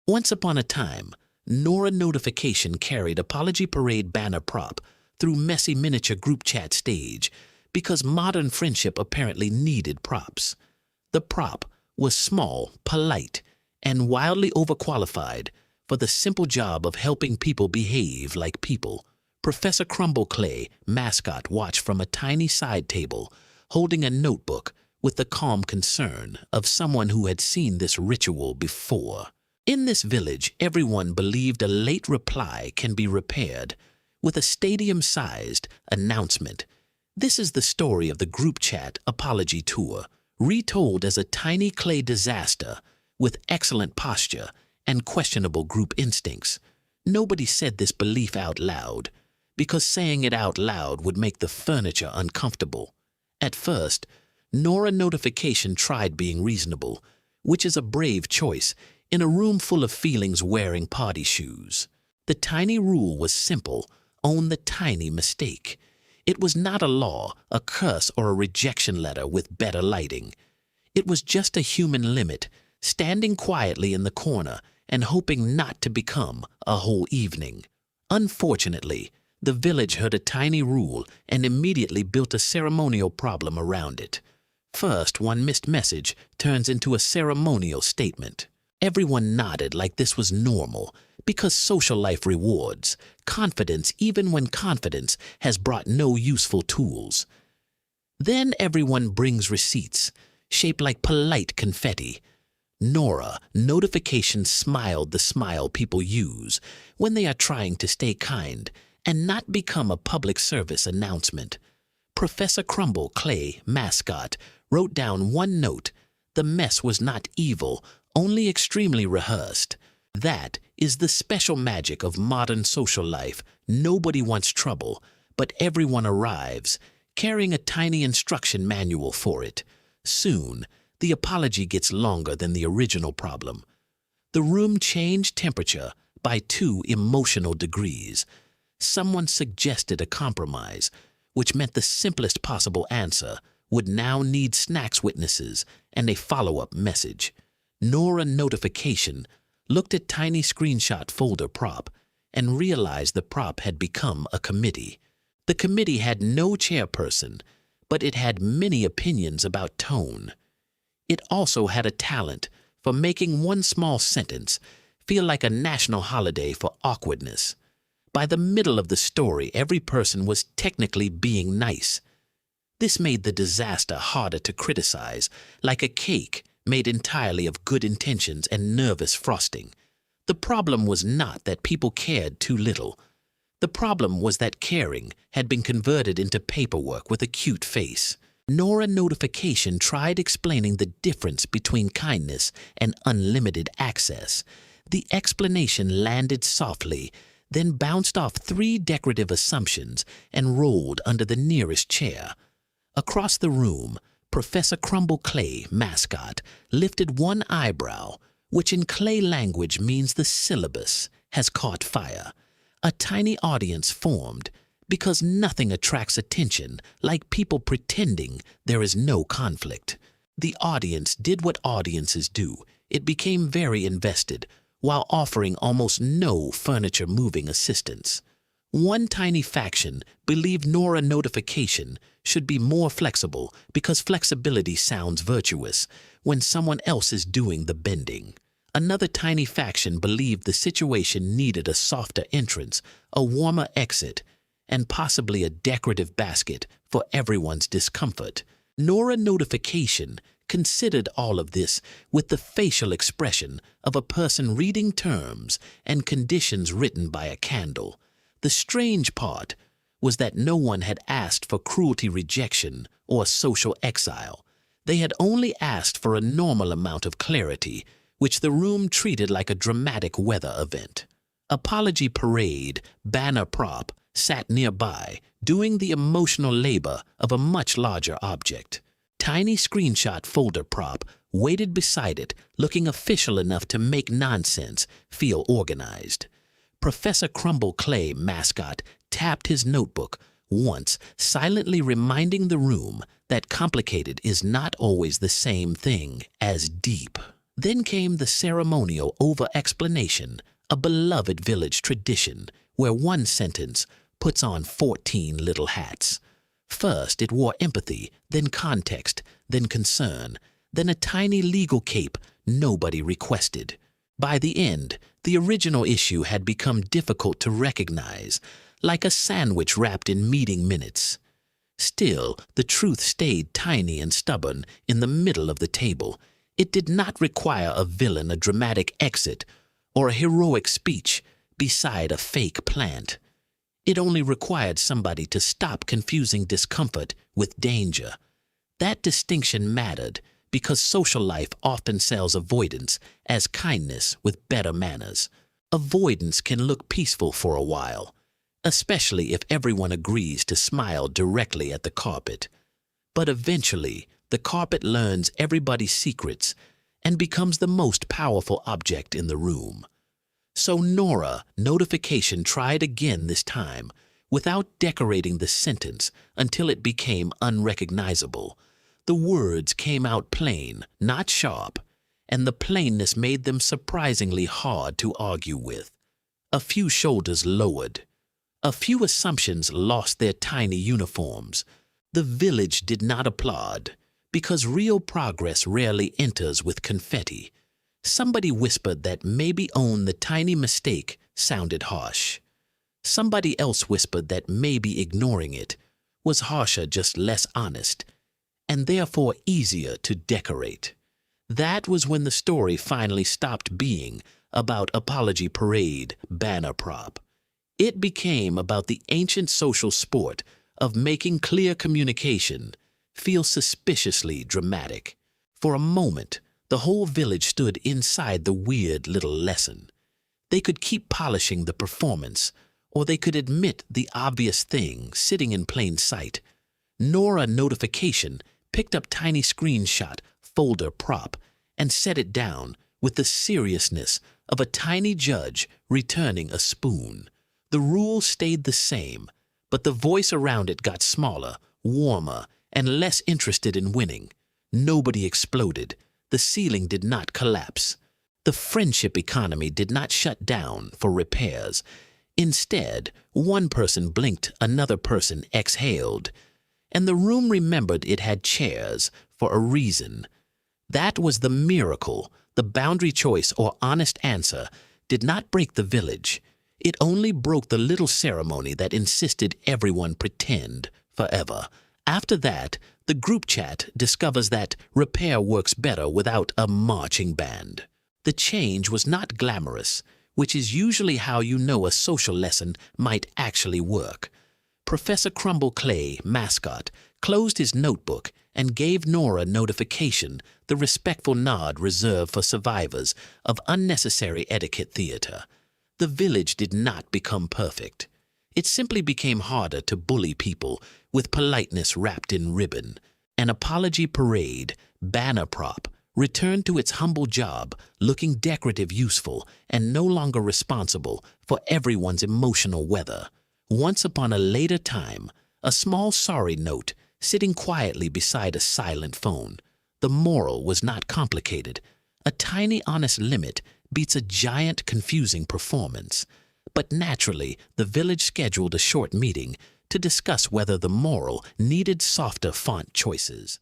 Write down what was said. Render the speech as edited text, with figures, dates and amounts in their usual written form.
Once upon a time, Nora Notification carried Apology Parade banner prop through messy miniature group chat stage because modern friendship apparently needed props. The prop was small, polite, and wildly overqualified for the simple job of helping people behave like people. Professor Crumble Clay, mascot, watched from a tiny side table, holding a notebook with the calm concern of someone who had seen this ritual before. In this village, everyone believed a late reply can be repaired with a stadium-sized announcement. This is the story of the group chat apology tour, retold as a tiny clay disaster with excellent posture and questionable group instincts. Nobody said this belief out loud, because saying it out loud would make the furniture uncomfortable. At first, Nora Notification tried being reasonable, which is a brave choice in a room full of feelings wearing party shoes. The tiny rule was simple: own the tiny mistake. It was not a law, a curse, or a rejection letter with better lighting. It was just a human limit, standing quietly in the corner and hoping not to become a whole evening. Unfortunately, the village heard a tiny rule and immediately built a ceremonial problem around it. First, one missed message turns into a ceremonial statement. Everyone nodded like this was normal, because social life rewards confidence even when confidence has brought no useful tools. Then everyone brings receipts, shaped like polite confetti. Nora Notification smiled the smile people use when they are trying to stay kind and not become a public service announcement. Professor Crumble Clay, mascot, wrote down one note: the mess was not evil, only extremely rehearsed. That is the special magic of modern social life. Nobody wants trouble, but everyone arrives, carrying a tiny instruction manual for it. Soon, the apology gets longer than the original problem. The room changed temperature by 2 emotional degrees. Someone suggested a compromise, which meant the simplest possible answer would now need snacks witnesses and a follow-up message. Nora Notification looked at tiny screenshot folder prop and realized the prop had become a committee. The committee had no chairperson, but it had many opinions about tone. It also had a talent for making one small sentence feel like a national holiday for awkwardness. By the middle of the story, every person was technically being nice. This made the disaster harder to criticize, like a cake made entirely of good intentions and nervous frosting. The problem was not that people cared too little. The problem was that caring had been converted into paperwork with a cute face. Nora Notification tried explaining the difference between kindness and unlimited access. The explanation landed softly, then bounced off 3 decorative assumptions and rolled under the nearest chair. Across the room, Professor Crumble Clay, mascot, lifted one eyebrow, which in clay language means the syllabus has caught fire. A tiny audience formed, because nothing attracts attention like people pretending there is no conflict. The audience did what audiences do. It became very invested, while offering almost no furniture-moving assistance. One tiny faction believed Nora Notification should be more flexible because flexibility sounds virtuous when someone else is doing the bending. Another tiny faction believed the situation needed a softer entrance, a warmer exit, and possibly a decorative basket for everyone's discomfort. Nora Notification considered all of this with the facial expression of a person reading terms and conditions written by a candle. The strange part was that no one had asked for cruelty rejection or social exile. They had only asked for a normal amount of clarity, which the room treated like a dramatic weather event. Apology Parade banner prop sat nearby, doing the emotional labor of a much larger object. Tiny screenshot folder prop waited beside it, looking official enough to make nonsense feel organized. Professor Crumble Clay, mascot, tapped his notebook once, silently reminding the room that complicated is not always the same thing as deep. Then came the ceremonial over-explanation, a beloved village tradition where one sentence puts on 14 little hats. First, it wore empathy, then context, then concern, then a tiny legal cape nobody requested. By the end, the original issue had become difficult to recognize, like a sandwich wrapped in meeting minutes. Still, the truth stayed tiny and stubborn in the middle of the table. It did not require a villain, a dramatic exit, or a heroic speech beside a fake plant. It only required somebody to stop confusing discomfort with danger. That distinction mattered because social life often sells avoidance as kindness with better manners. Avoidance can look peaceful for a while, especially if everyone agrees to smile directly at the carpet. But eventually, the carpet learns everybody's secrets and becomes the most powerful object in the room. So Nora Notification tried again this time, without decorating the sentence until it became unrecognizable. The words came out plain, not sharp, and the plainness made them surprisingly hard to argue with. A few shoulders lowered. A few assumptions lost their tiny uniforms. The village did not applaud, because real progress rarely enters with confetti. Somebody whispered that maybe own the tiny mistake sounded harsh. Somebody else whispered that maybe ignoring it was harsher, just less honest, and therefore easier to decorate. That was when the story finally stopped being about apology parade banner prop. It became about the ancient social sport of making clear communication feel suspiciously dramatic. For a moment, the whole village stood inside the weird little lesson. They could keep polishing the performance, or they could admit the obvious thing sitting in plain sight. Nora Notification picked up tiny screenshot folder prop and set it down with the seriousness of a tiny judge returning a spoon. The rules stayed the same, but the voice around it got smaller, warmer, and less interested in winning. Nobody exploded. The ceiling did not collapse. The friendship economy did not shut down for repairs. Instead, one person blinked, another person exhaled, and the room remembered it had chairs for a reason. That was the miracle. The boundary choice or honest answer did not break the village. It only broke the little ceremony that insisted everyone pretend forever. After that, the group chat discovers that repair works better without a marching band. The change was not glamorous, which is usually how you know a social lesson might actually work. Professor Crumble Clay, mascot, closed his notebook and gave Nora Notification the respectful nod reserved for survivors of unnecessary etiquette theater. The village did not become perfect. It simply became harder to bully people with politeness wrapped in ribbon. An apology parade, banner prop, returned to its humble job, looking decorative, useful, and no longer responsible for everyone's emotional weather. Once upon a later time, a small sorry note sitting quietly beside a silent phone. The moral was not complicated. A tiny honest limit beats a giant confusing performance. But naturally, the village scheduled a short meeting to discuss whether the moral needed softer font choices.